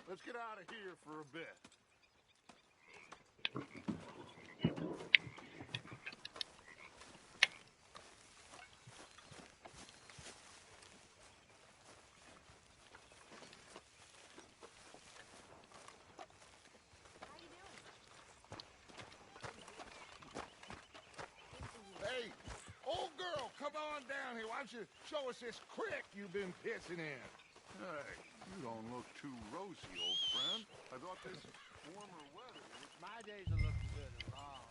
let's get out of here for a bit. Hey, old girl, come on down here. Why don't you show us this creek you've been pissing in? Hey, you don't look too rosy, old friend. I thought this warmer weather. My days are looking good and long.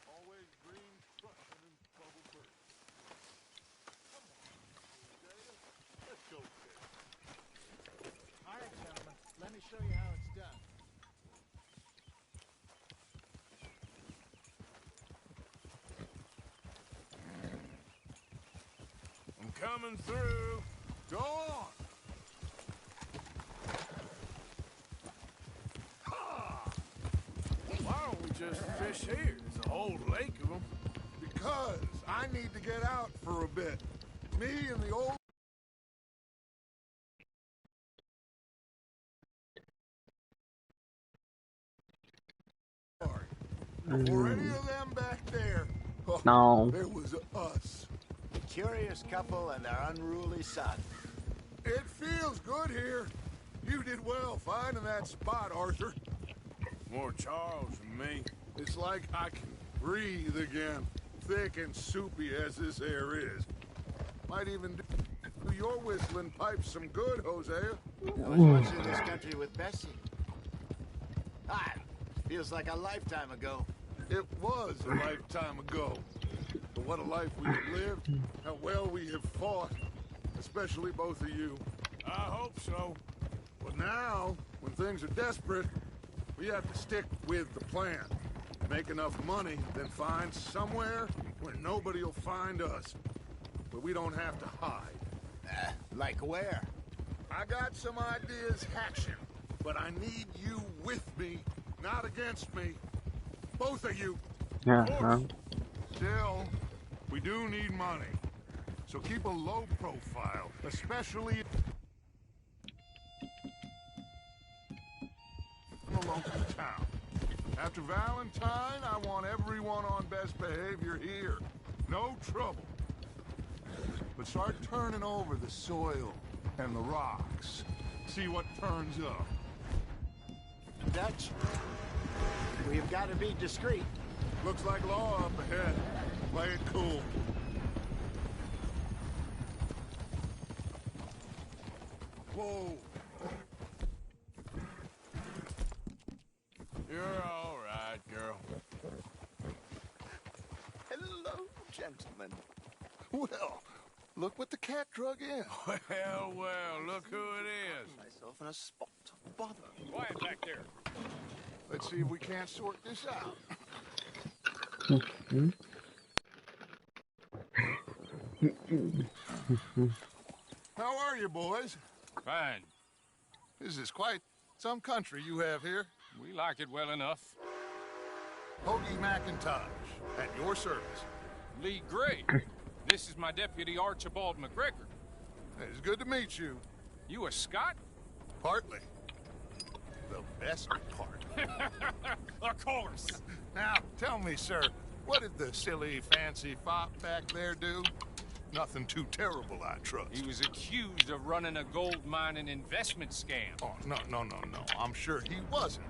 Always green, crushing, and bubble burst. Come on, Jada. Let's go fish. All right, gentlemen. Let me show you how it's done. I'm coming through. Go on. Why don't we just fish here? There's a whole lake of them. Because I need to get out for a bit. Me and the old... Before any of them back there, No. there was us. A curious couple and their unruly son. It feels good here. You did well finding that spot, Arthur. More Charles than me. It's like I can breathe again, thick and soupy as this air is. Might even do your whistling pipes some good, Hosea. I was once in this country with Bessie. Ah, feels like a lifetime ago. It was a lifetime ago. But what a life we have lived. How well we have fought. Especially both of you. I hope so. But now, when things are desperate, we have to stick with the plan. Make enough money, then find somewhere where nobody will find us. Where we don't have to hide. Like where? I got some ideas hatching, but I need you with me, not against me. Both of you. Uh-huh. Still, we do need money. So keep a low profile, especially in the local town. After Valentine, I want everyone on best behavior here. No trouble. But start turning over the soil and the rocks. See what turns up. Dutch, we've got to be discreet. Looks like law up ahead. Play it cool. Whoa. You're all right, girl. Hello, gentlemen. Well, look what the cat drug in. Well, look who it is. Myself in a spot of bother. Quiet back there. Let's see if we can't sort this out. How are you, boys? Fine. This is quite some country you have here. We like it well enough. Hoagie McIntosh, at your service. Lee Gray. This is my deputy, Archibald McGregor. It's good to meet you. You a Scot? Partly. The best part. Of course. Now, tell me, sir, what did the silly, fancy fop back there do? Nothing too terrible, I trust. He was accused of running a gold mining investment scam. Oh, no. I'm sure he wasn't.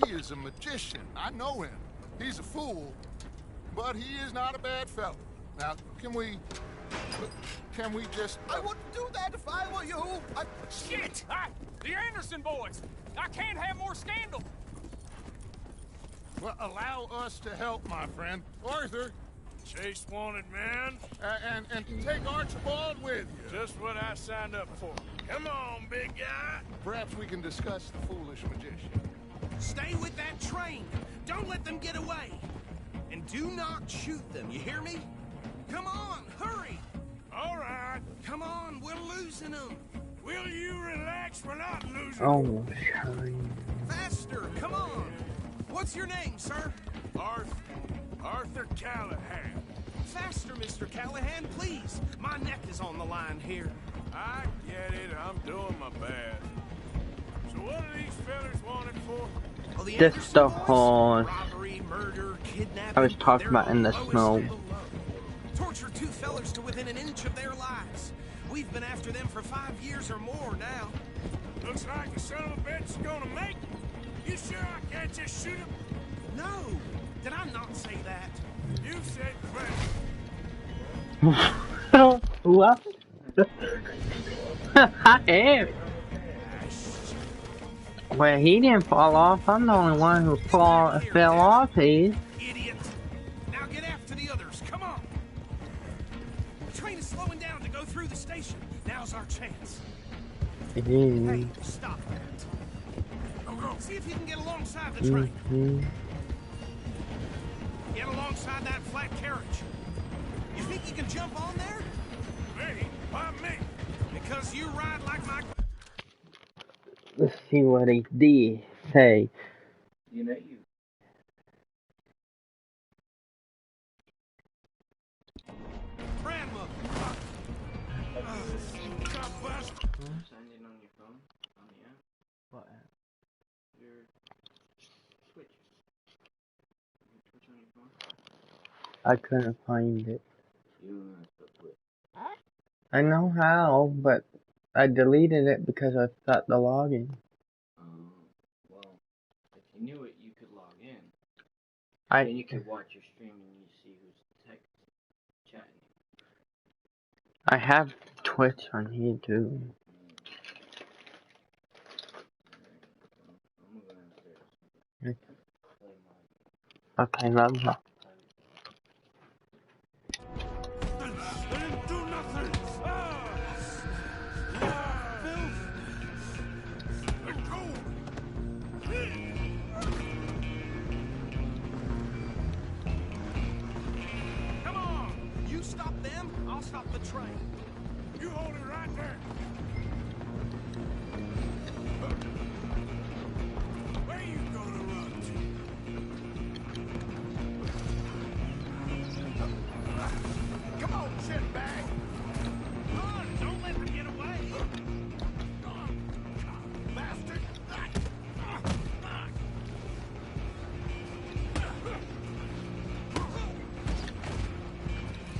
He is a magician. I know him. He's a fool, but he is not a bad fellow. Now, can we just... I wouldn't do that if I were you. Shit! The Anderson boys! I can't have more scandal! Well, allow us to help, my friend. Arthur. Chase wanted man. And take Archibald with you. Just what I signed up for. Come on, big guy. Perhaps we can discuss the foolish magician. Stay with that train. Don't let them get away. And do not shoot them, you hear me? Come on, hurry. All right. Come on, we're losing them. Will you relax? We're not losing. Oh, Faster, come on. What's your name, sir? Arthur Callahan. Faster, Mr. Callahan, please. My neck is on the line here. I get it. I'm doing my best. So what are these fellas wanted for? Oh, the Just Anderson the boys? horse. Robbery, murder, kidnapping. I was talking They're about in the lowest snow. of the low. Torture two fellers to within an inch of their lives. We've been after them for 5 years or more now. Looks like the son of a bitch is gonna make it. You sure I can't just shoot him? No! Did I not say that? You said crazy. What? I am. Well, he didn't fall off. I'm the only one who fell off. He. Idiot! Now get after the others. Come on! The train is slowing down to go through the station. Now's our chance. Hey, stop that. See if you can get alongside the train. Get alongside that flat carriage. You think you can jump on there? Me? Why me? Because you ride like my... Let's see what he did say. You know you. grandmother. Signed in on your phone? On the app? What app? Your Twitch. Your Twitch on your phone? I couldn't find it. You don't know how to Twitch. I know how, but I deleted it because I forgot the login. Well, if you knew it, you could log in. I Then you could watch your stream and you see who's chatting. I have Twitch on here too. I'm gonna go downstairs. Okay, love you. I didn't do nothing. Let go. Come on! You stop them, I'll stop the train. You hold it right there. Where you gonna run to? Come on, shitbag. Run! Don't let them get away! Bastard.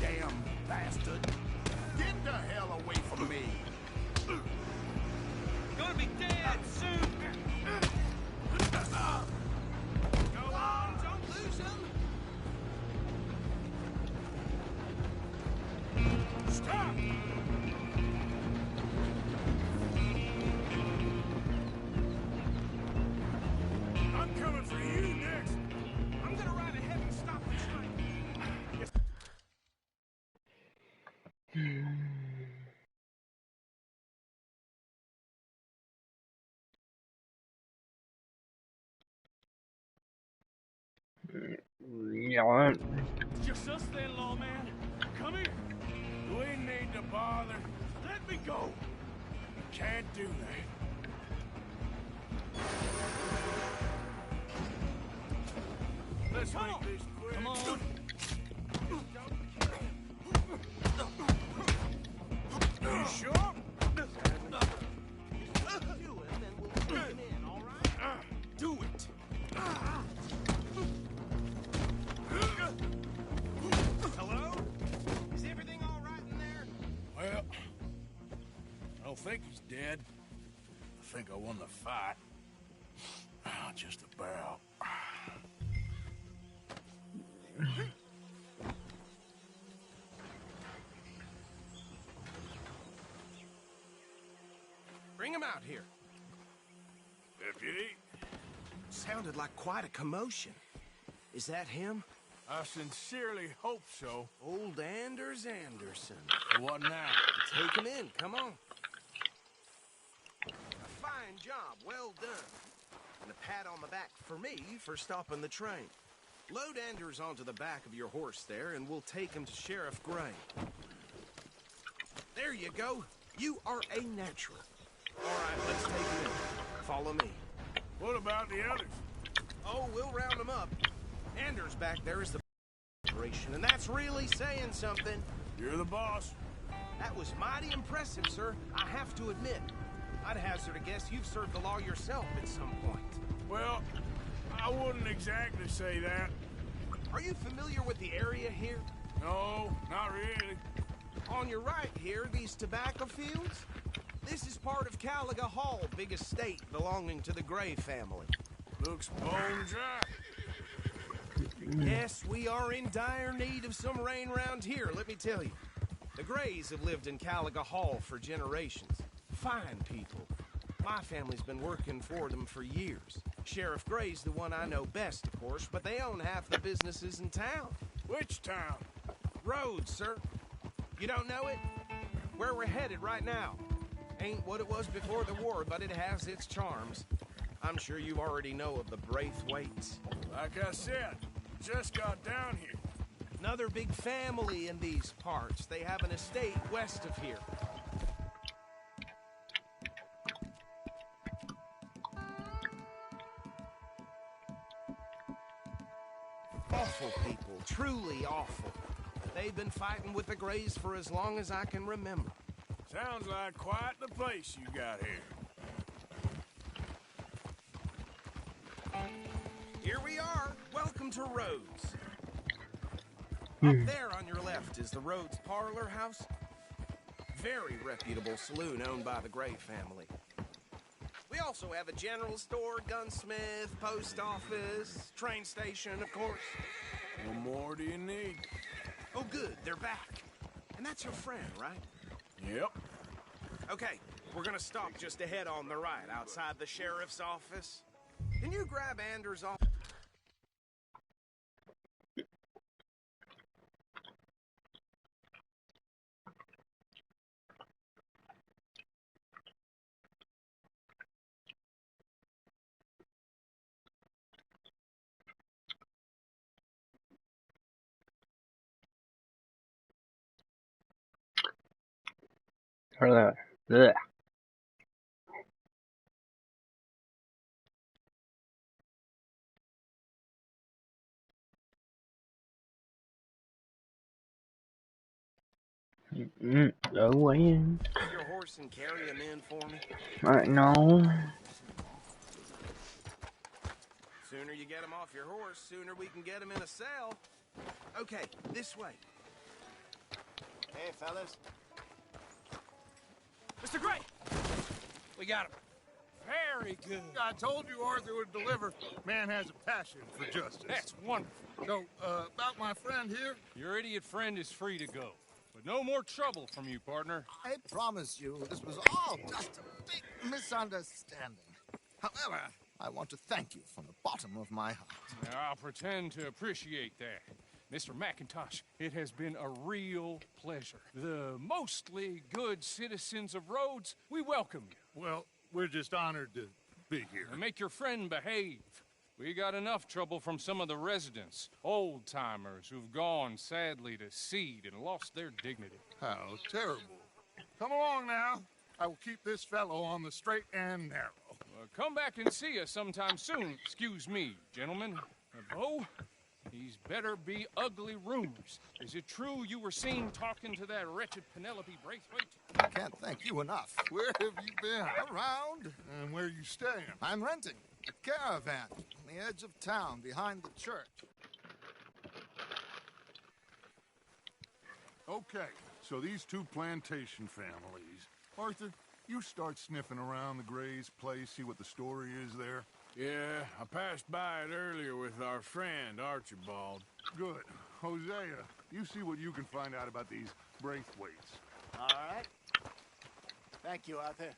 Damn bastard. Get the hell away from me. Gonna be dead soon! Go on, don't lose them! Stop. I'm coming for you next. I'm gonna ride ahead and stop the train. Yeah. Just us then, lawman. Come here. You ain't need to bother. Let me go. You can't do that. Let's make this quick. Come on. You sure? Do it, then we'll put him in, all right? Do it. Hello? Is everything all right in there? Well, I don't think he's dead. I think I won the fight. Just about. Bring him out here. Deputy, Sounded like quite a commotion. Is that him? I sincerely hope so. Old Anders Anderson. What now? Take him in, come on. A fine job, well done. And a pat on the back for me for stopping the train. Load Anders onto the back of your horse there, and we'll take him to Sheriff Gray. There you go. You are a natural. All right, let's take him in. Follow me. What about the others? Oh, we'll round them up. Anders back there is the operation, and that's really saying something. You're the boss. That was mighty impressive, sir. I have to admit. I'd hazard a guess you've served the law yourself at some point. Well, I wouldn't exactly say that. Are you familiar with the area here? No, not really. On your right here, these tobacco fields? This is part of Caliga Hall, big estate belonging to the Gray family. Looks bone dry. Yes, we are in dire need of some rain round here, let me tell you. The Grays have lived in Caliga Hall for generations. Fine people. My family's been working for them for years. Sheriff Gray's the one I know best, of course, but they own half the businesses in town. Which town? Rhodes, sir. You don't know it? Where we're headed right now. Ain't what it was before the war, but it has its charms. I'm sure you already know of the Braithwaites. Like I said, just got down here. Another big family in these parts. They have an estate west of here. Awful people, truly awful. They've been fighting with the Grays for as long as I can remember. Sounds like quite the place you got here. Here we are. Welcome to Rhodes. Up there on your left is the Rhodes Parlor House. Very reputable saloon owned by the Gray family. We also have a general store, gunsmith, post office, train station, of course. What more do you need? Oh, good. They're back. And that's your friend, right? Yep. Okay, we're gonna stop just ahead on the right, outside the sheriff's office. Can you grab Anders off? Blech. Go in. Get your horse and carry him in for me. No. Sooner you get him off your horse, sooner we can get him in a cell. Okay, this way. Hey, fellas. Mr. Gray! We got him. Very good. I told you Arthur would deliver. Man has a passion for justice. That's wonderful. So, about my friend here? Your idiot friend is free to go. But no more trouble from you, partner. I promise you, this was all just a big misunderstanding. However, I want to thank you from the bottom of my heart. Now, I'll pretend to appreciate that. Mr. McIntosh, it has been a real pleasure. The mostly good citizens of Rhodes, we welcome you. Well, we're just honored to be here. And make your friend behave. We got enough trouble from some of the residents, old-timers who've gone, sadly, to seed and lost their dignity. How terrible. Come along now. I will keep this fellow on the straight and narrow. Come back and see us sometime soon. Excuse me, gentlemen. Bo, these better be ugly rumors. Is it true you were seen talking to that wretched Penelope Braithwaite? I can't thank you enough. Where have you been? Around, And where you staying? I'm renting a caravan on the edge of town behind the church. Okay, so these two plantation families. Arthur, you start sniffing around the Gray's place, see what the story is there. Yeah, I passed by it earlier with our friend, Archibald. Good. Hosea, you see what you can find out about these Braithwaites. All right. Thank you, Arthur.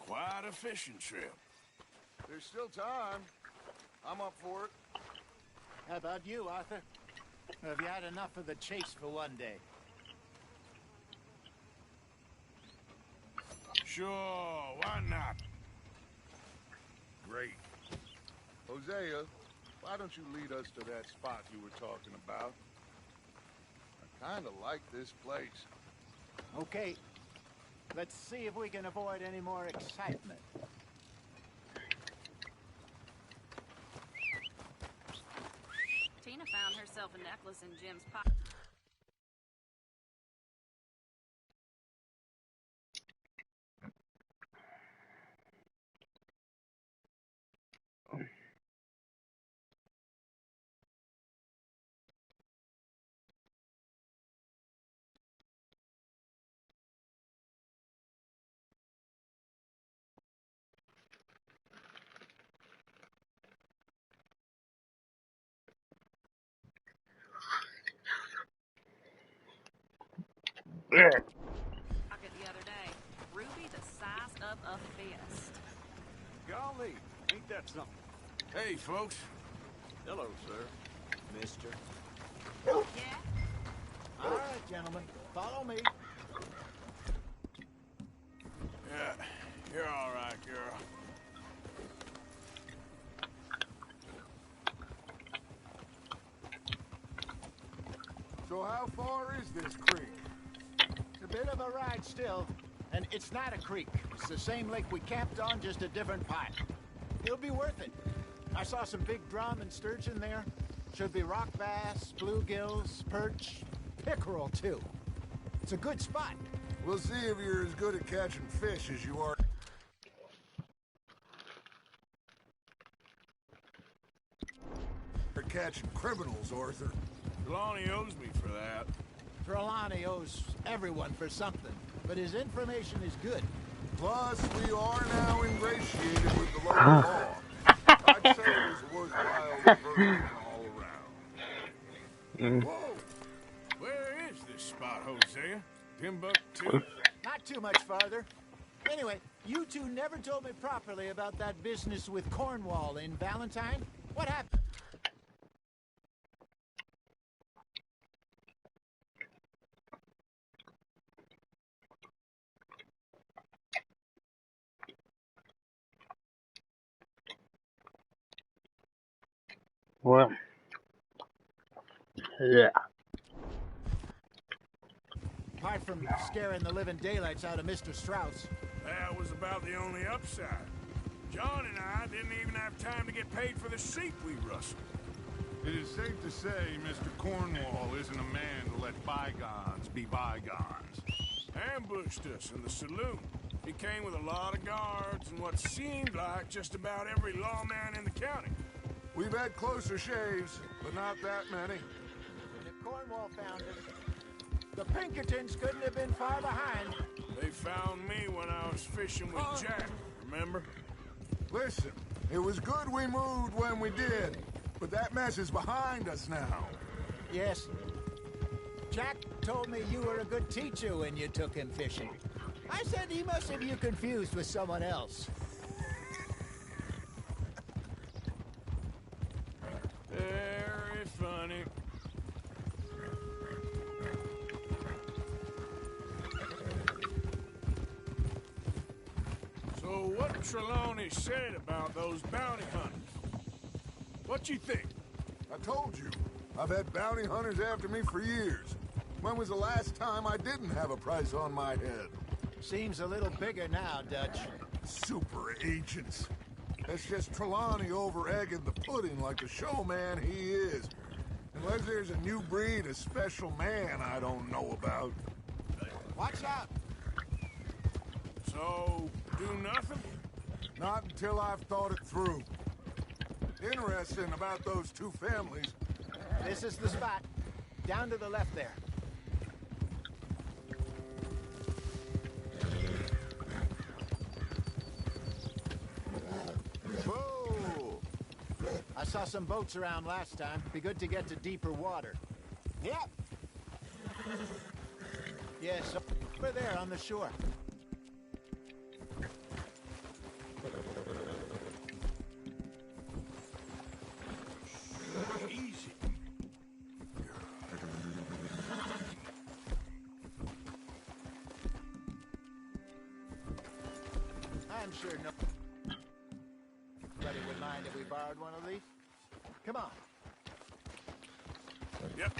Quite a fishing trip. There's still time. I'm up for it. How about you, Arthur? Or have you had enough of the chase for one day? Sure, why not? Great. Hosea, why don't you lead us to that spot you were talking about? I kind of like this place. Okay. Let's see if we can avoid any more excitement. Tina found herself a necklace in Jim's pocket. Pocket the other day. Ruby the size of a fist. Golly, ain't that something? Hey, folks. Hello, sir. Mister. Yeah? All right, gentlemen. Follow me. Yeah, you're all right, girl. So how far is this creek? It's a bit of a ride still. And it's not a creek. It's the same lake we camped on, just a different part. It'll be worth it. I saw some big drum and sturgeon there. Should be rock bass, bluegills, perch, pickerel, too. It's a good spot. We'll see if you're as good at catching fish as you are. For catching criminals, Arthur. Trelawney owes me for that. Trelawney owes everyone for something, but his information is good. Plus, we are now ingratiated with the local law. I'd say it was a worthwhile diversion all around. Whoa! Where is this spot, Hosea? Timbuktu? Not too much farther. Anyway, you two never told me properly about that business with Cornwall in Valentine. What happened? Well, yeah. Apart from scaring the living daylights out of Mr. Strauss. That was about the only upside. John and I didn't even have time to get paid for the sheep we rustled. It is safe to say Mr. Cornwall isn't a man to let bygones be bygones. Ambushed us in the saloon. He came with a lot of guards and what seemed like just about every lawman in the county. We've had closer shaves, but not that many. And if Cornwall found us, the Pinkertons couldn't have been far behind. They found me when I was fishing with Jack, remember? Listen, it was good we moved when we did, but that mess is behind us now. Yes. Jack told me you were a good teacher when you took him fishing. I said he must have you confused with someone else. Very funny. So what Trelawney said about those bounty hunters? What you think? I told you, I've had bounty hunters after me for years. When was the last time I didn't have a price on my head? Seems a little bigger now, Dutch. Super agents. That's just Trelawney over-egging the pudding like the showman he is. Unless there's a new breed of special man I don't know about. Watch out! So, do nothing? Not until I've thought it through. Interesting about those two families. This is the spot. Down to the left there. Whoa! I saw some boats around last time. Be good to get to deeper water. Yep. Yes, over there on the shore. Easy. I'm sure nobody would mind if we borrowed one of these. Come on. Yep.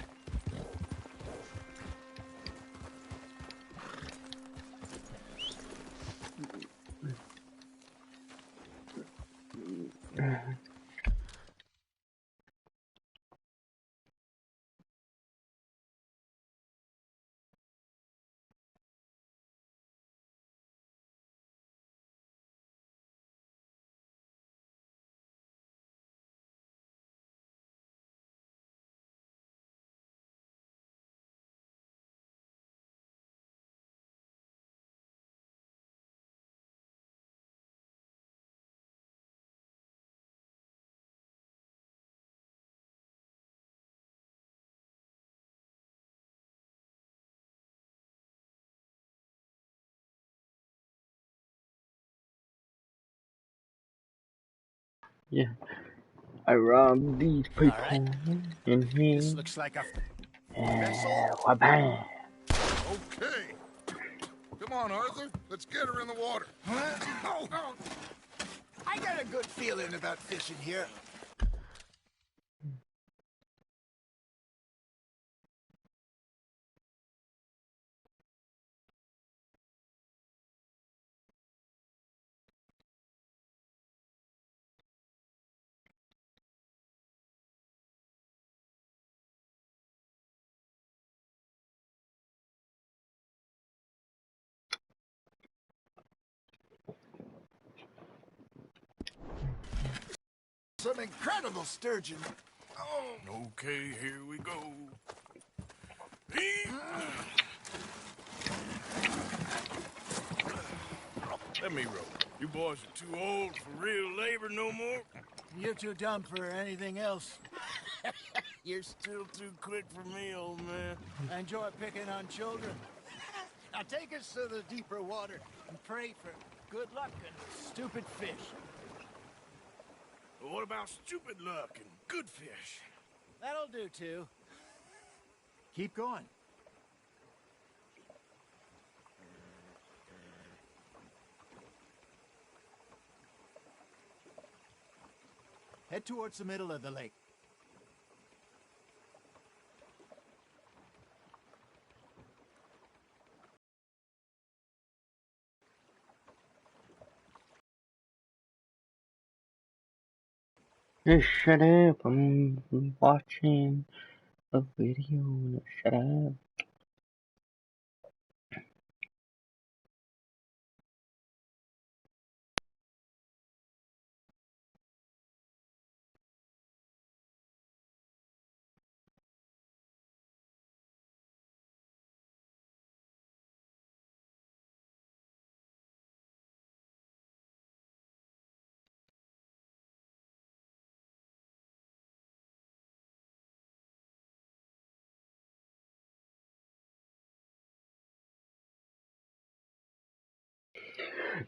Yeah. I robbed these All right. people in This here. looks like a vessel. And bam. Okay. Come on, Arthur. Let's get her in the water. Oh, I got a good feeling about fishing here. Some incredible sturgeon. Oh, okay, here we go. Let me row. You boys are too old for real labor no more. You're too dumb for anything else. You're still too quick for me, old man. I enjoy picking on children. Now take us to the deeper water and pray for good luck and stupid fish. But what about stupid luck and good fish? That'll do, too. Keep going. Head towards the middle of the lake. Just shut up. I'm watching a video. Shut up. I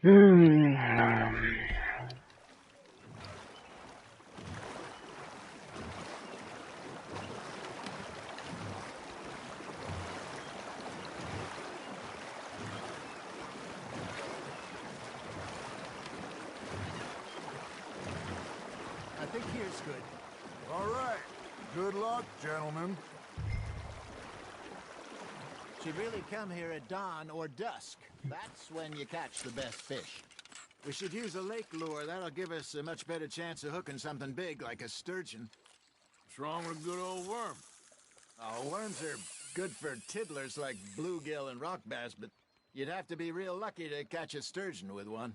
think here's good. All right. Good luck, gentlemen. Should really come here at dawn or dusk. That's when you catch the best fish. We should use a lake lure. That'll give us a much better chance of hooking something big like a sturgeon. What's wrong with a good old worm? Oh, worms are good for tiddlers like bluegill and rock bass, but you'd have to be real lucky to catch a sturgeon with one.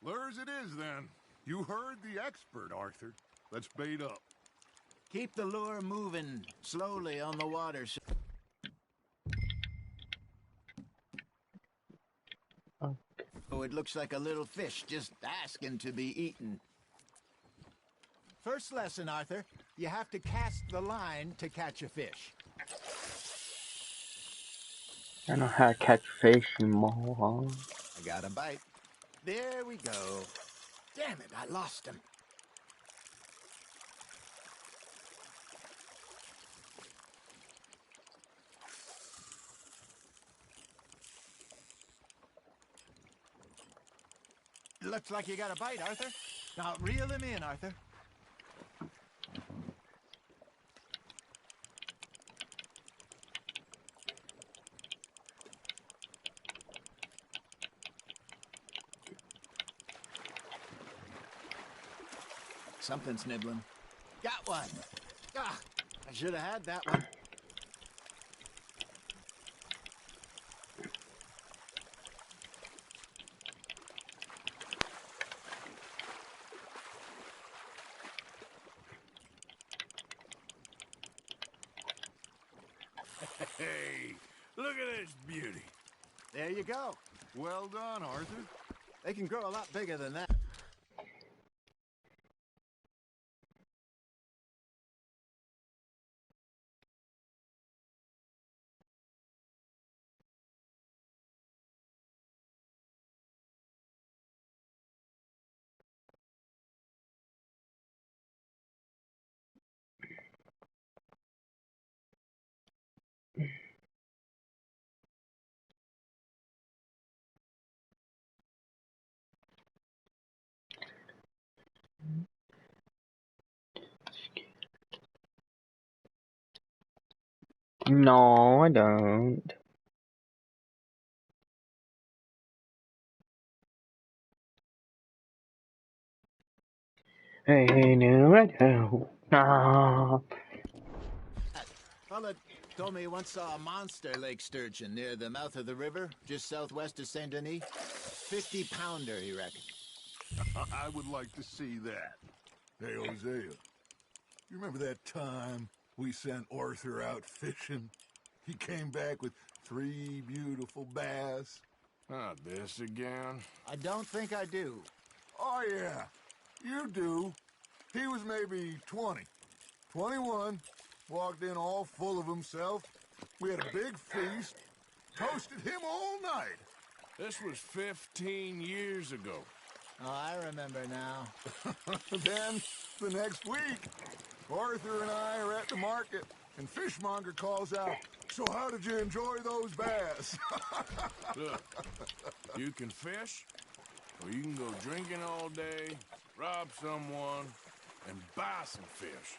Lures it is, then. You heard the expert, Arthur. Let's bait up. Keep the lure moving slowly on the water. Oh, it looks like a little fish just asking to be eaten. First lesson, Arthur. You have to cast the line to catch a fish. I know how to catch fish, you moron. I got a bite. There we go. Damn it, I lost him. Looks like you got a bite, Arthur. Now reel him in, Arthur. Something's nibbling. Got one. Ah, I should have had that one. Hey, look at this beauty. There you go. Well done, Arthur. They can grow a lot bigger than that. No, I don't. Hey, no, I don't. Ah. Fella told me he once saw a monster lake sturgeon near the mouth of the river, just southwest of Saint Denis. 50-pounder, he reckoned. I would like to see that. Hey, Hosea, you remember that time we sent Arthur out fishing? He came back with 3 beautiful bass. Not this again. I don't think I do. Oh, yeah, you do. He was maybe 20, 21, walked in all full of himself. We had a big feast, toasted him all night. This was 15 years ago. Oh, I remember now. Then, the next week, Arthur and I are at the market, and Fishmonger calls out, "So how did you enjoy those bass?" Look, you can fish, or you can go drinking all day, rob someone, and buy some fish.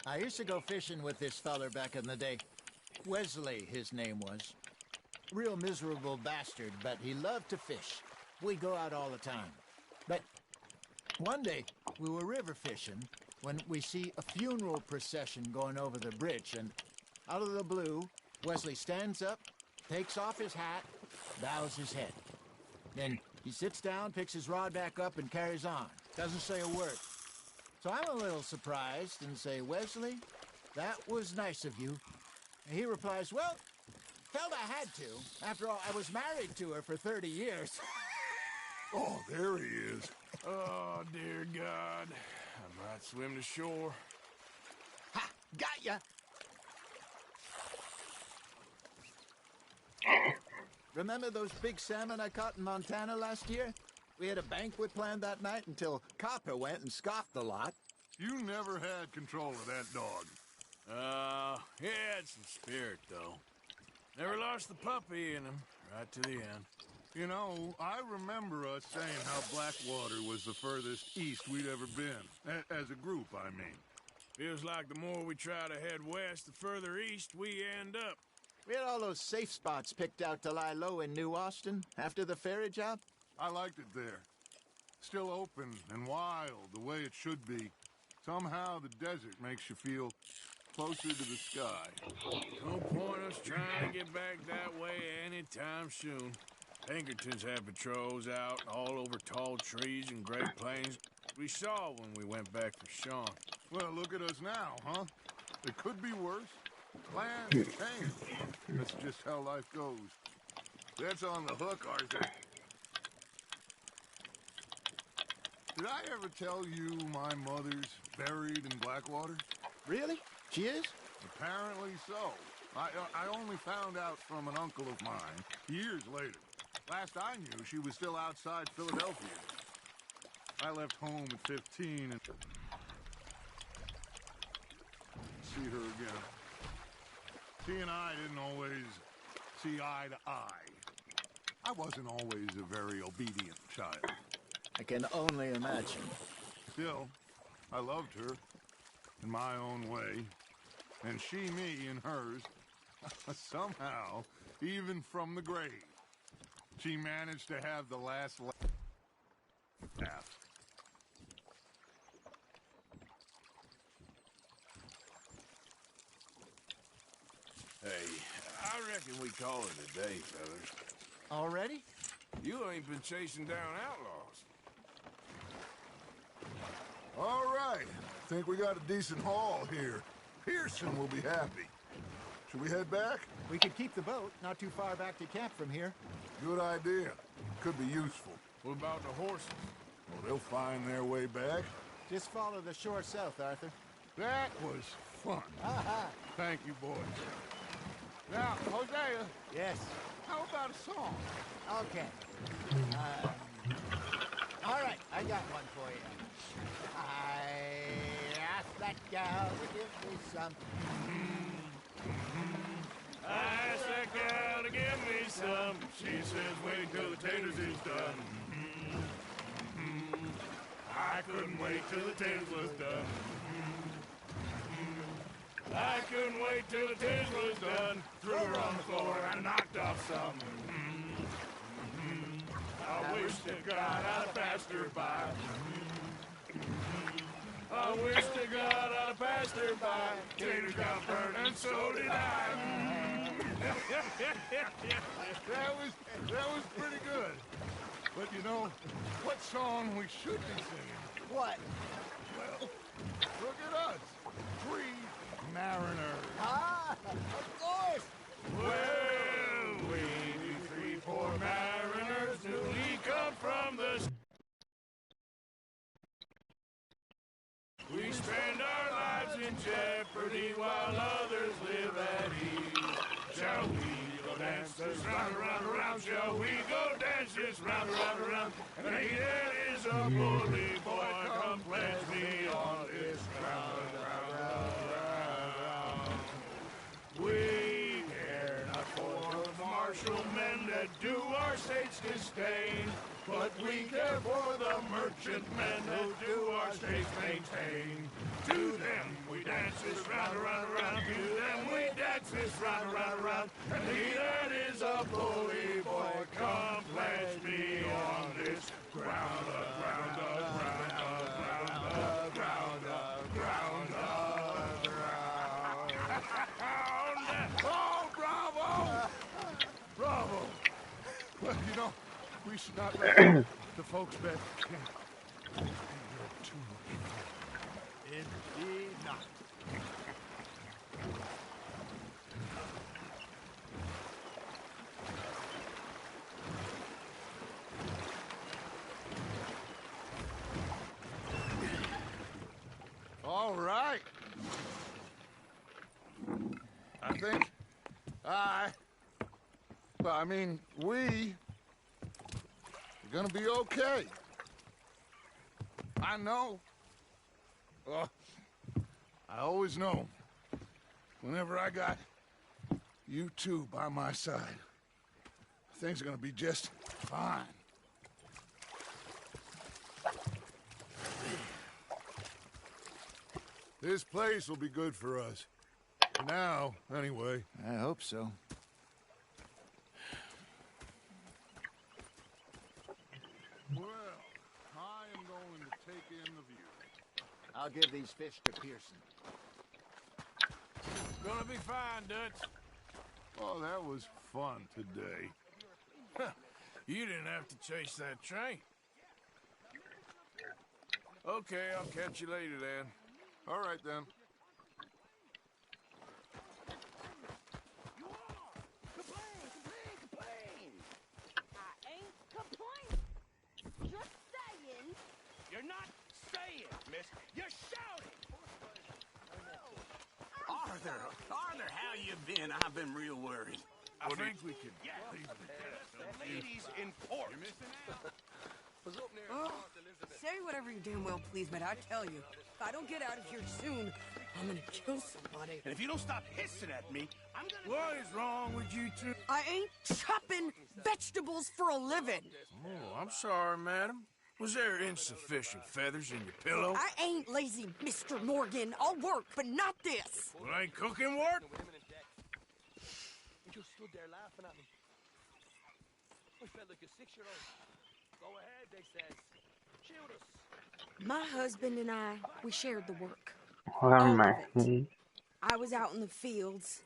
I used to go fishing with this feller back in the day. Wesley, his name was. Real miserable bastard, but he loved to fish. We'd go out all the time. But one day, we were river fishing when we see a funeral procession going over the bridge, and out of the blue, Wesley stands up, takes off his hat, bows his head. Then he sits down, picks his rod back up, and carries on. Doesn't say a word. So I'm a little surprised and say, "Wesley, that was nice of you." And he replies, "Well, felt I had to. After all, I was married to her for 30 years. Oh, there he is. Oh, dear God. I might swim to shore. Ha! Got ya! Remember those big salmon I caught in Montana last year? We had a banquet planned that night until Copper went and scoffed the lot. You never had control of that dog. He had some spirit, though. Never lost the puppy in him, right to the end. You know, I remember us saying how Blackwater was the furthest east we'd ever been. As a group, I mean. Feels like the more we try to head west, the further east we end up. We had all those safe spots picked out to lie low in New Austin after the ferry job. I liked it there. Still open and wild, the way it should be. Somehow the desert makes you feel closer to the sky. No point us trying to get back that way anytime soon. Pinkertons have patrols out all over tall trees and Great Plains. We saw when we went back for Sean. Well, look at us now, huh? It could be worse. Plans change. That's just how life goes. That's on the hook, Arthur. Did I ever tell you my mother's buried in Blackwater? Really? She is? Apparently so. I only found out from an uncle of mine years later. Last I knew, she was still outside Philadelphia. I left home at 15 and see her again. She and I didn't always see eye to eye. I wasn't always a very obedient child. I can only imagine. Still, I loved her in my own way, and she me in hers. Somehow, even from the grave, she managed to have the last laugh. Hey, I reckon we call it a day, fellas. Already? You ain't been chasing down outlaws. All right, think we got a decent haul here. Pearson will be happy. Should we head back? We could keep the boat not too far back to camp from here. Good idea. Could be useful. What about the horses? Well, they'll find their way back. Just follow the shore south, Arthur. That was fun. Aha! Thank you, boys. Now, Hosea, Yes. how about a song? Okay. All right, I got one for you. I asked that gal to give me some. I asked that gal to give me some. She says, wait till the taters is done. I couldn't wait till the tiz was done. I couldn't wait till the tiz was done. Threw her on the floor and knocked off some. I wish to God I'd passed her by. I wish to God I'd passed her by. Taters got burned and so did I. that was pretty good. But you know, what song we should be singing? What? Well, look at us. 3 mariners. Ah, of course. Well, we 3 poor mariners newly come from the sea. We spend our lives in jeopardy while others live at ease. Shall we go dance this round, around, around? Shall we go dance this round, around, around? And he that is a bully boy, come pledge me on this ground, round, round, round. We care not for the martial men that do our states disdain, but we care for the merchant men who do our states maintain. To them we dance this round, around, around. To them we dance this round, around, around. And he that is a bully boy, come pledge me on this ground, ground, ground, ground, ground, ground, ground. Oh, bravo! Bravo! Well, you know, we should not let the folks back camp. Too much. Indeed not. All right. I think we're gonna be okay. I know. I always know. Whenever I got you two by my side, things are gonna be just fine. This place will be good for us. For now, anyway. I hope so. Well, I am going to take in the view. I'll give these fish to Pearson. Gonna be fine, Dutch. Oh, that was fun today. You didn't have to chase that train. Okay, I'll catch you later then. All right, then. I ain't complaining. Just saying. You're not saying, miss. You're shouting. Arthur, how you been? I've been real worried. I think we could leave it The ladies in port. You're missing out. Oh, say whatever you damn well please, but I tell you, if I don't get out of here soon, I'm gonna kill somebody. And if you don't stop hissing at me, I'm gonna... What is wrong with you two? I ain't chopping vegetables for a living. Oh, I'm sorry, madam. Was there insufficient feathers in your pillow? I ain't lazy, Mr. Morgan. I'll work, but not this. Well, ain't cooking work? You just stood there laughing at me. I felt like a 6-year-old. Go ahead, they says. Shoot us. My husband and I, we shared the work. Hold All on, of Mark. it. I was out in the fields.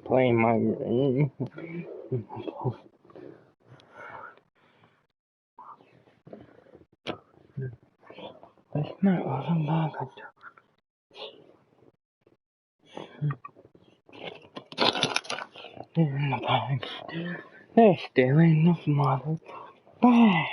Playing my game. That's not what I'm talking to. In the bag. They're stealing this mother bag.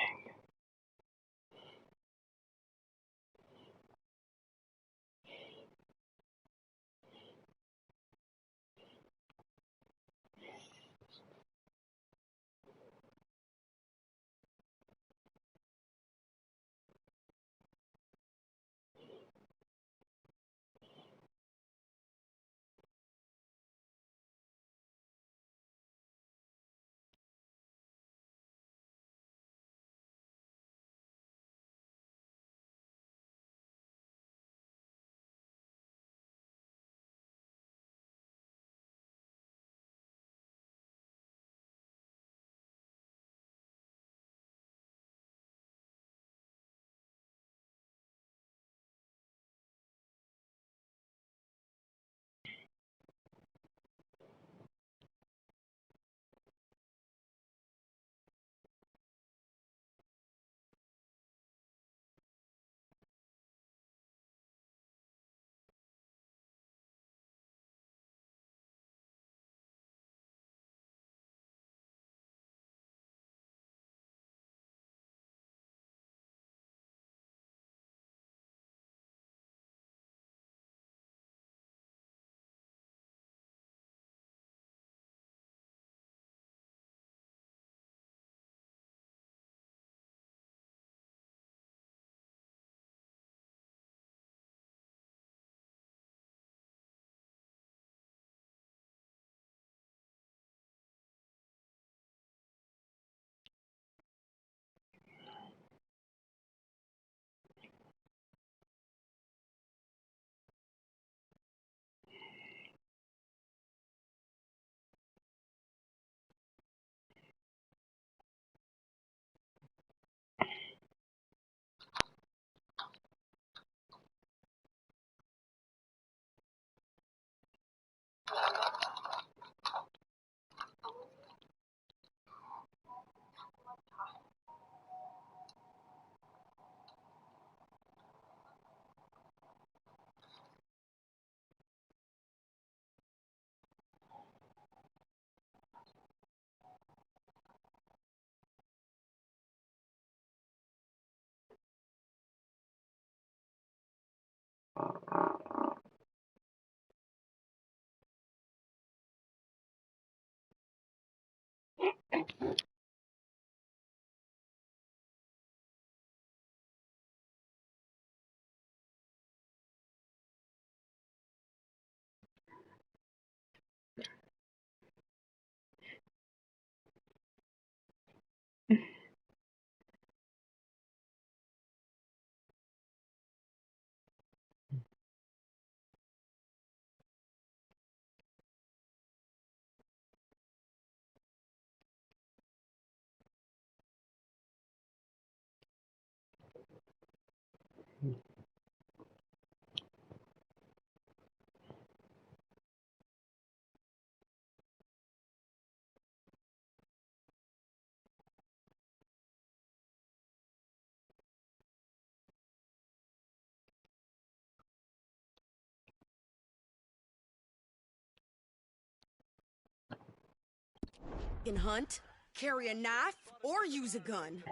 Can hunt, carry a knife, or use a gun.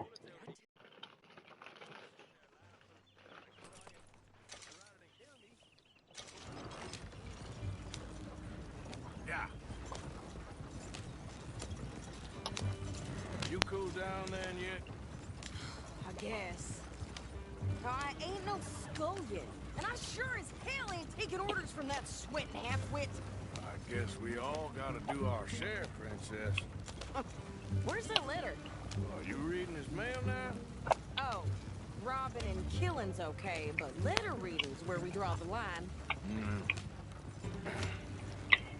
Yeah. You cool down then yet? I guess. I ain't no skull yet, and I sure as hell ain't taking orders from that sweating half-wit. I guess we all gotta do our share, Princess. Where's that letter? Are you reading his mail now? Oh, robbing and killing's okay, but letter reading's where we draw the line.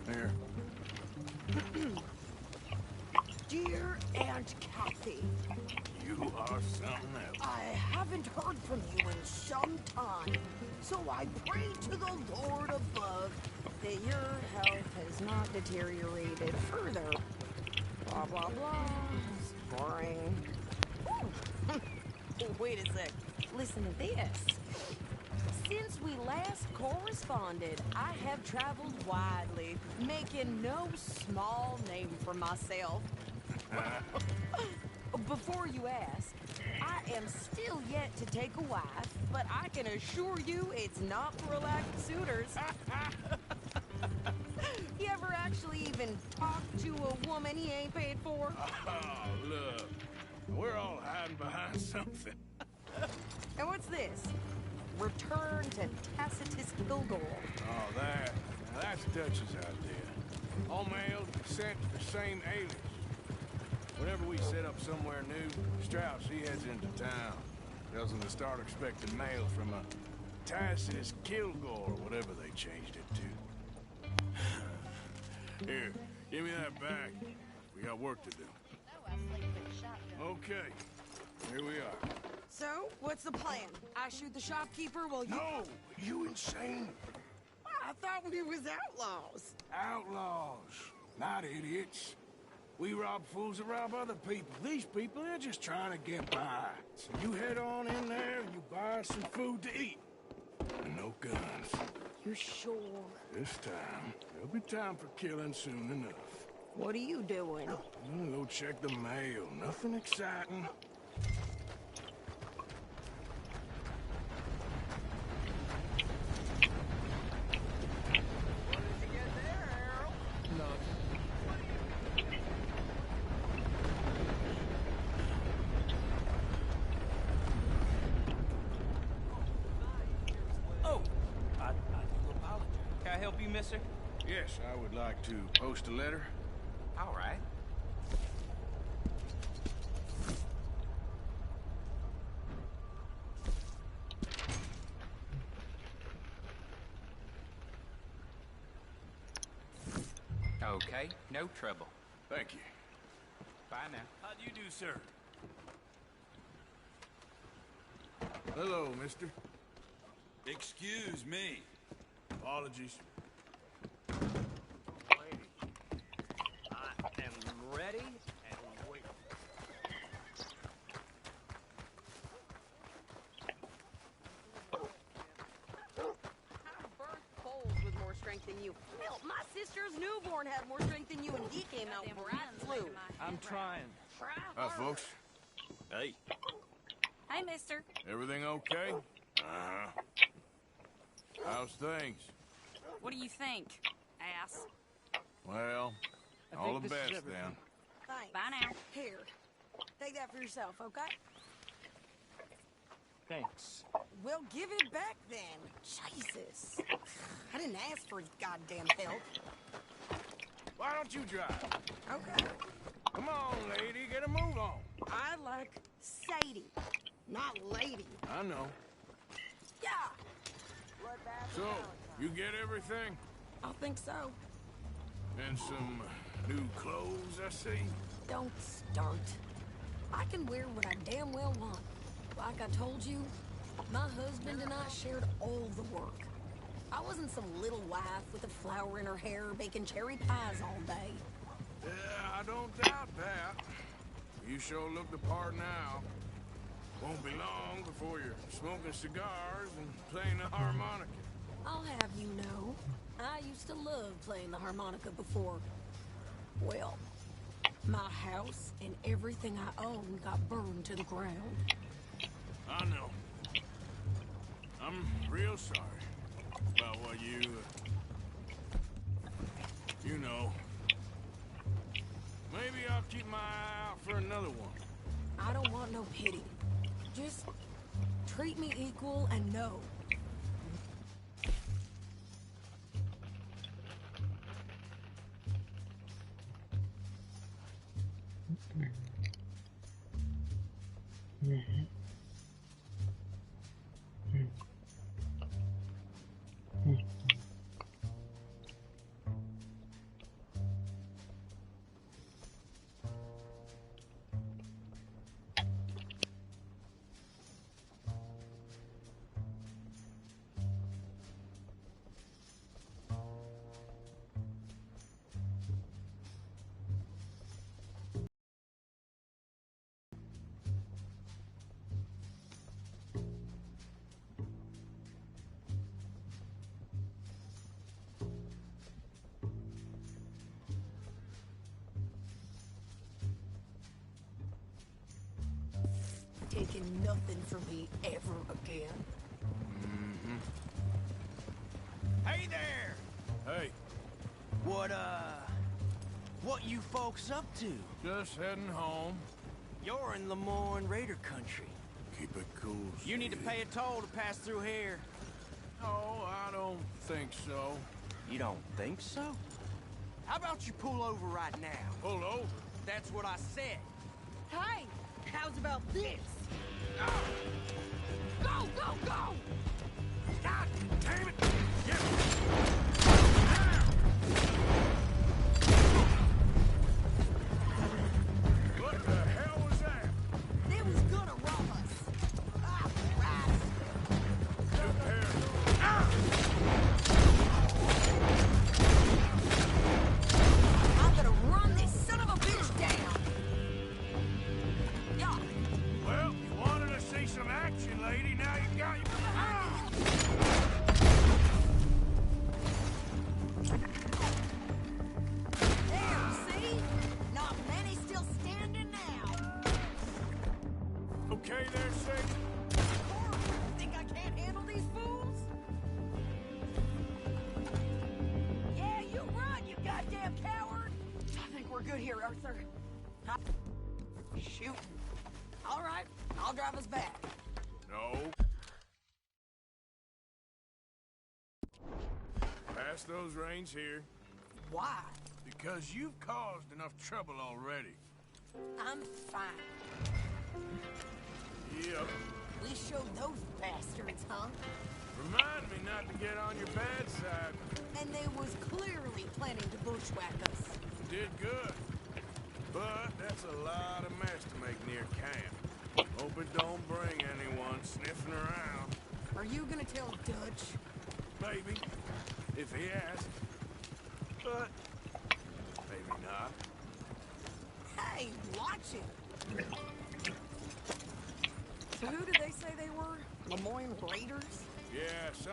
Here. Dear Aunt Kathy. You You are something else. I haven't heard from you in some time, so I pray to the Lord above that your health has not deteriorated further. Blah, blah, blah. It's boring. Ooh. Wait a sec. Listen to this. Since we last corresponded, I have traveled widely, making no small name for myself. Before you ask, I am still yet to take a wife, but I can assure you it's not for elected suitors. You ever actually even talk to a woman he ain't paid for? Oh, look. We're all hiding behind something. And what's this? Return to Tacitus Kilgore. Oh, that's Dutch's idea. All males sent to the same alias. Whenever we set up somewhere new, Strauss, he heads into town. Tells them to start expecting mail from a Tacitus Kilgore, or whatever they changed it to. Here, give me that back. We got work to do. Okay, here we are. So, what's the plan? I shoot the shopkeeper while you... No! You insane? I thought we was outlaws. Outlaws, not idiots. We rob fools that rob other people. These people, they're just trying to get by. So you head on in there and you buy some food to eat. And no guns. You're sure? This time, there'll be time for killing soon enough. What are you doing? I'm gonna go check the mail. Nothing exciting. Mister? Yes, I would like to post a letter. All right. Okay, no trouble. Thank you. Bye now. How do you do, sir? Hello, mister. Excuse me. Apologies. I am ready and waiting. Birth foals with more strength than you. Hell, my sister's newborn had more strength than you, and he came out bright blue. I'm trying. Hi, folks. Hey. Hey, mister. Everything okay? Uh-huh. How's things? What do you think, ass? Well, all the best, then. Thanks. Bye now. Here, take that for yourself, okay? Thanks. Well, give it back then. Jesus. I didn't ask for his goddamn help. Why don't you drive? Okay. Come on, lady, get a move on. I like Sadie, not lady. I know. Yeah. Bloodbath So, and Valentine. you get everything? I think so. And some new clothes, I see? Don't start. I can wear what I damn well want. Like I told you, my husband and I shared all the work. I wasn't some little wife with a flower in her hair baking cherry pies all day. Yeah, I don't doubt that. You sure look the part now. Won't be long before you're smoking cigars and playing the harmonica. I'll have you know, I used to love playing the harmonica before. Well, my house and everything I own got burned to the ground. I know. I'm real sorry about what you know. Maybe I'll keep my eye out for another one. I don't want no pity. Just treat me equal and know. taking nothing from me ever again. Mm-hmm. Hey there! Hey, What you folks up to? just heading home. You're in Lemoyne Raider country. Keep it cool. You need to pay a toll to pass through here. No, I don't think so. You don't think so? How about you pull over right now? Pull over? That's what I said. Hey, how's about this? Go, go, go! God damn it! Get What the hell was that? They was gonna rob us. Ah, rats! I'm gonna run this son of a bitch down. Yeah. Well, you wanted to see some action, lady. Now you got your... There, see? Not many still standing now. Okay there, Satan? Think I can't handle these fools? Yeah, you run, you goddamn coward! I think we're good here, Arthur. Shoot. All right, I'll drive us back. No. Pass those reins here. Why? Because you've caused enough trouble already. I'm fine. Yep. We showed those bastards, huh? Remind me not to get on your bad side. And they was clearly planning to bushwhack us. Did good. But that's a lot of mess to make near camp. Hope it don't bring anyone sniffing around. Are you gonna tell Dutch? Maybe. If he asks. But maybe not. Hey, watch it! So who did they say they were? Lemoyne Raiders? Yeah, so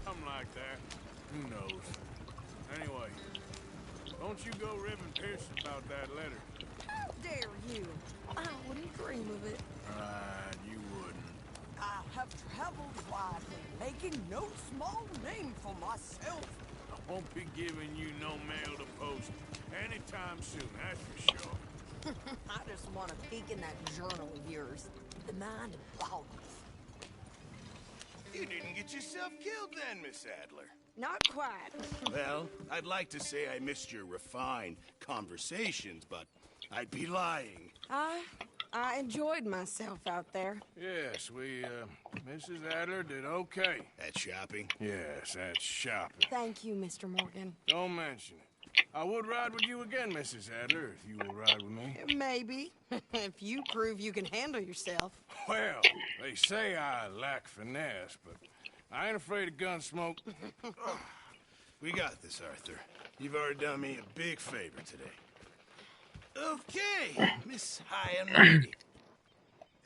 something like that. Who knows? Anyway, don't you go ribbing Pierce about that letter. How dare you? I wouldn't dream of it. Right, you wouldn't. I have traveled widely, making no small name for myself. I won't be giving you no mail to post anytime soon, that's for sure. I just want to peek in that journal of yours. The mind boggles. You didn't get yourself killed then, Miss Adler. Not quite. Well, I'd like to say I missed your refined conversations, but I'd be lying. I enjoyed myself out there. Yes, Mrs. Adler did okay. At shopping? Yes, that's shopping. Thank you, Mr. Morgan. Don't mention it. I would ride with you again, Mrs. Adler, if you will ride with me. Maybe. If you prove you can handle yourself. Well, they say I lack finesse, but I ain't afraid of gun smoke. We got this, Arthur. You've already done me a big favor today. Okay, Miss High and Mighty.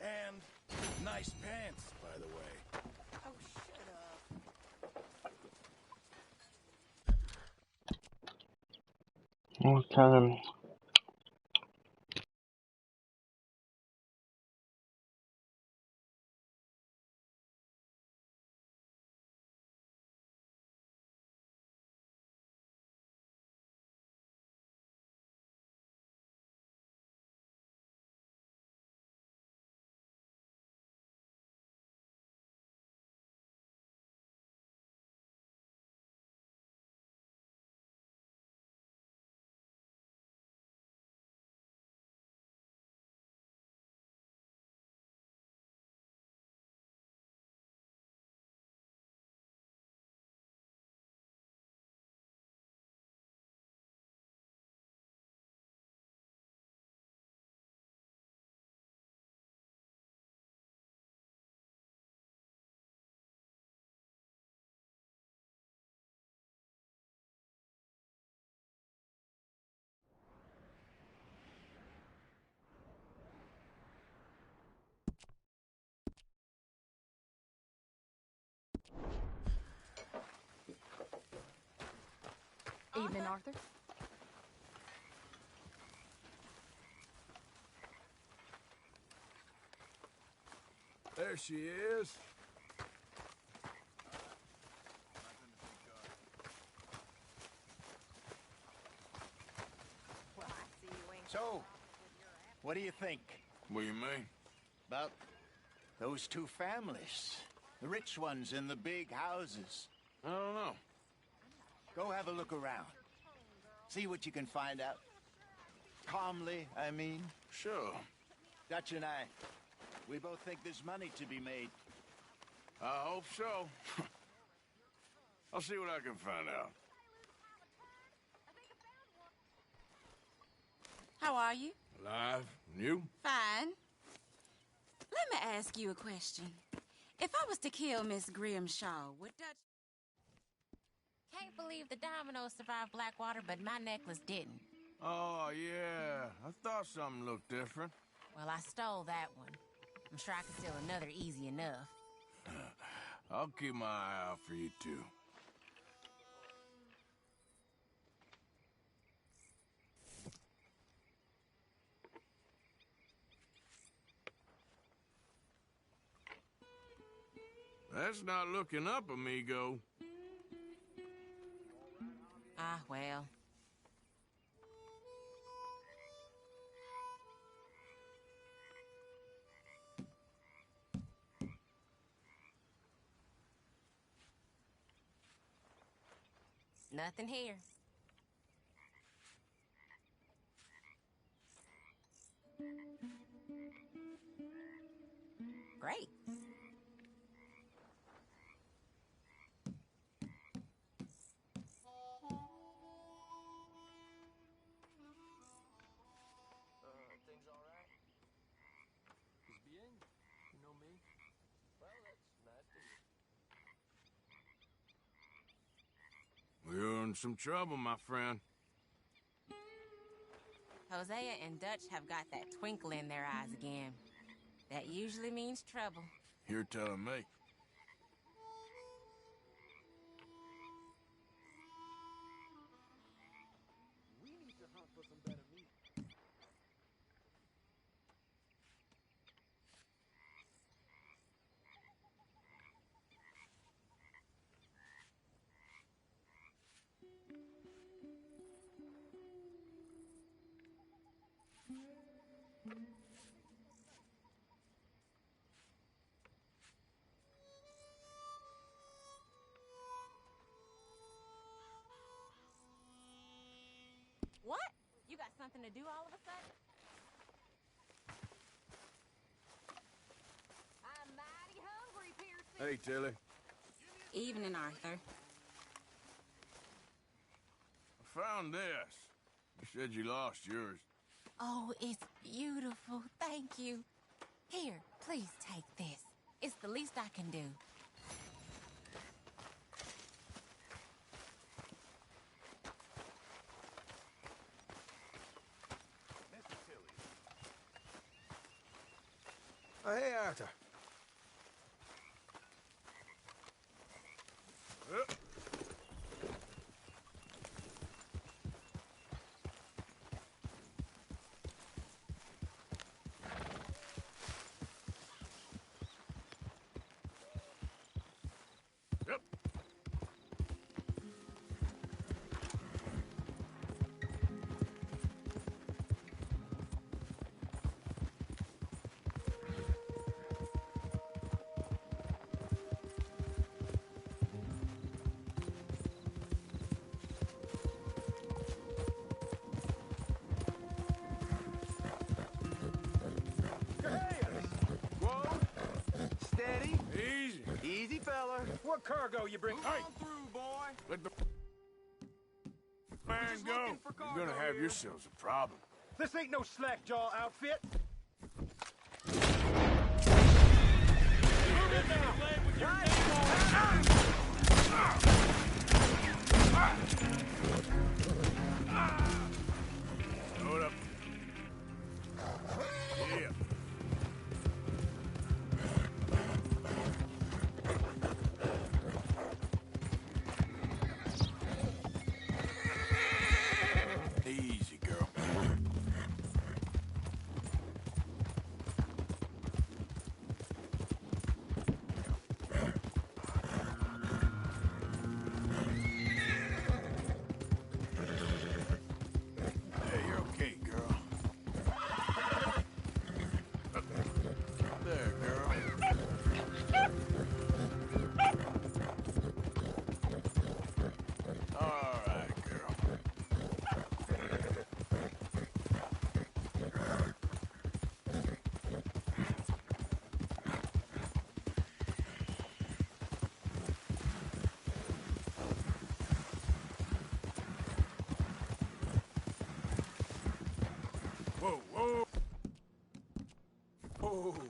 And nice pants, by the way. Oh, shut up. I'll tell him. Evening, Arthur. There she is. So, what do you think? What do you mean? About those two families? The rich ones in the big houses. I don't know. Go have a look around. See what you can find out. Calmly, I mean. Sure. Dutch and I, we both think there's money to be made. I hope so. I'll see what I can find out. How are you? Alive? And you? Fine. Let me ask you a question. If I was to kill Miss Grimshaw, would Dutch... Can't believe the dominoes survived Blackwater, but my necklace didn't. Oh, yeah. I thought something looked different. Well, I stole that one. I'm sure I could steal another easy enough. I'll keep my eye out for you, too. That's not looking up, amigo. Ah, well. Nothing here. Great. Things all right? Is bien? You know me? Well, that's nice to hear. We're in some trouble, my friend. Hosea and Dutch have got that twinkle in their eyes again. That usually means trouble. You're telling me. We need to hunt for some better meat. What? You got something to do all of a sudden? I'm mighty hungry, Pearson. Hey, Tilly. Evening, Arthur. I found this. You said you lost yours. Oh, it's beautiful. Thank you. Here, please take this. It's the least I can do. Oh, hey, Arthur. Yep. Whoa! Steady. Easy. Easy, fella. What cargo you bring? Move Hey! on through, boy. Let the man just go. looking for You're gonna cargo have here. yourselves a problem. This ain't no slack-jaw outfit. Hold up. Yeah. Whoa.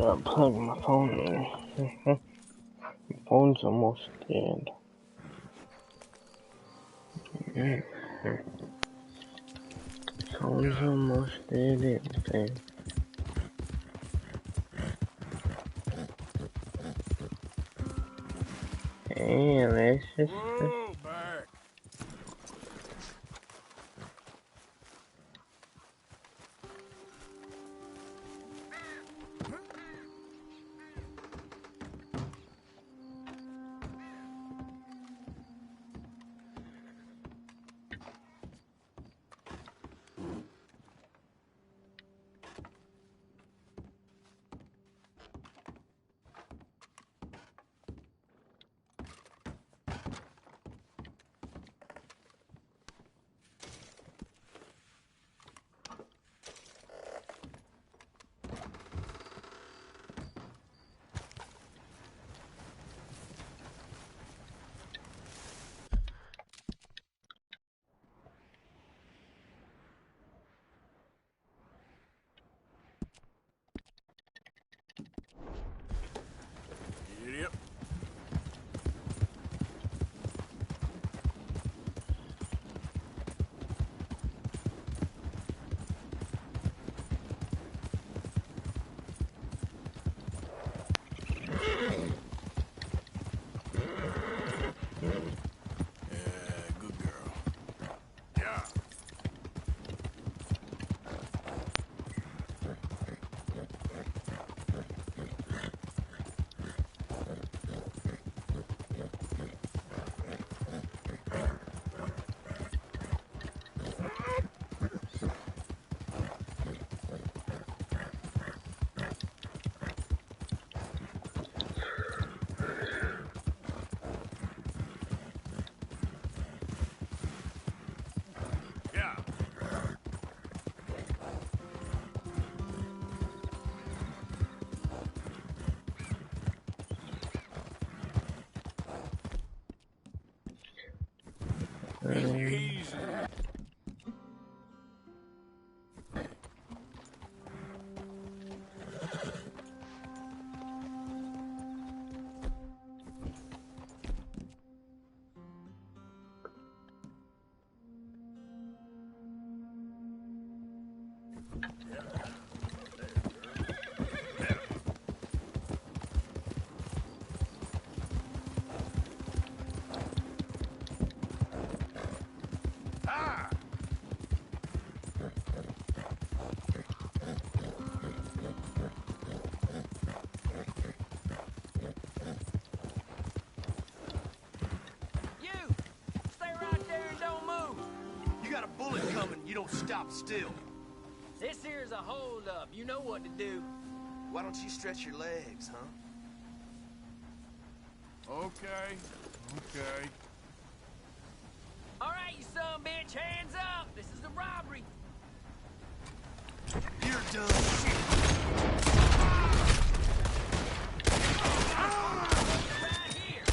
gotta plug my phone in. My phone's almost dead. Phone's almost dead anything. Hey, let's just... Whoa, back. Yep. Good girl. Yeah. Yeah. Easy. You! Stay right there and don't move! You got a bullet coming, you don't stop still. This here's a holdup, you know what to do. Why don't you stretch your legs, huh? Okay. Okay. Alright, you son of a bitch, hands up! This is a robbery! You're done. Right here!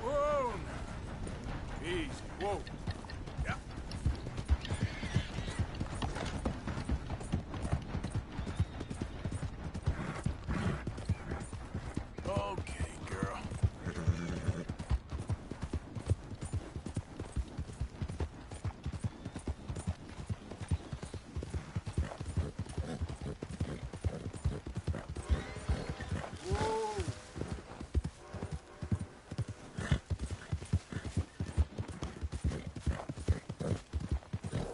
Whoa now. Easy. Whoa. Yeah. Okay, girl. Whoa.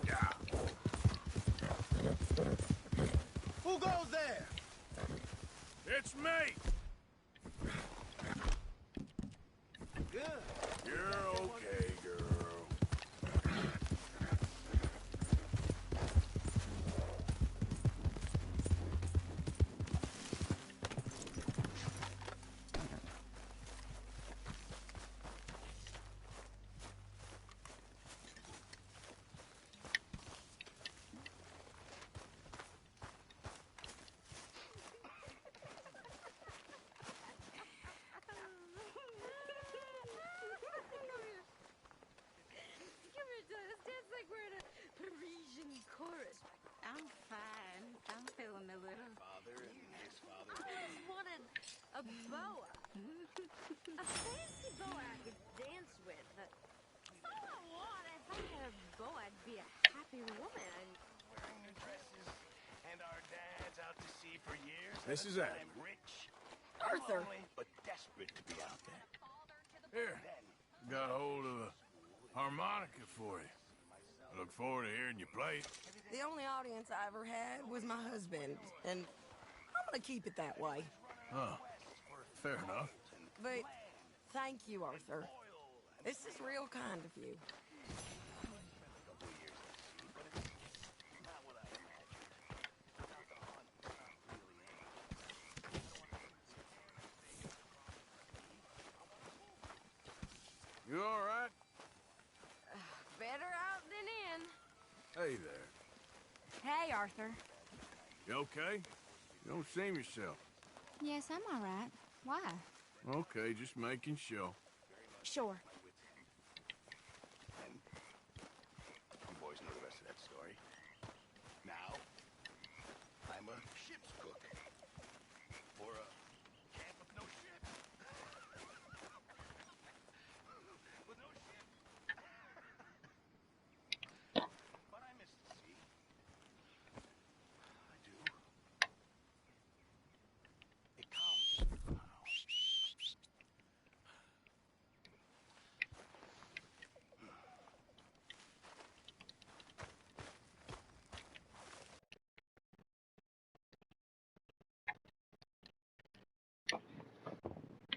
Yeah. Who goes there? It's me. Good. You're okay, girl. A boa. A fancy boa I could dance with. That's all I want. If I had a boa, I'd be a happy woman. Wearing new dresses, and our dads out to sea for years. This is Adam. Rich, Arthur. lonely, but desperate to be out there. Here, got hold of a harmonica for you. I look forward to hearing you play it. The only audience I ever had was my husband, and I'm gonna keep it that way. Huh. Fair enough. But thank you, Arthur. This is real kind of you. You all right? Better out than in. Hey there. Hey, Arthur. You okay? You don't seem yourself. Yes, I'm all right. Why? Okay, just making sure. Sure.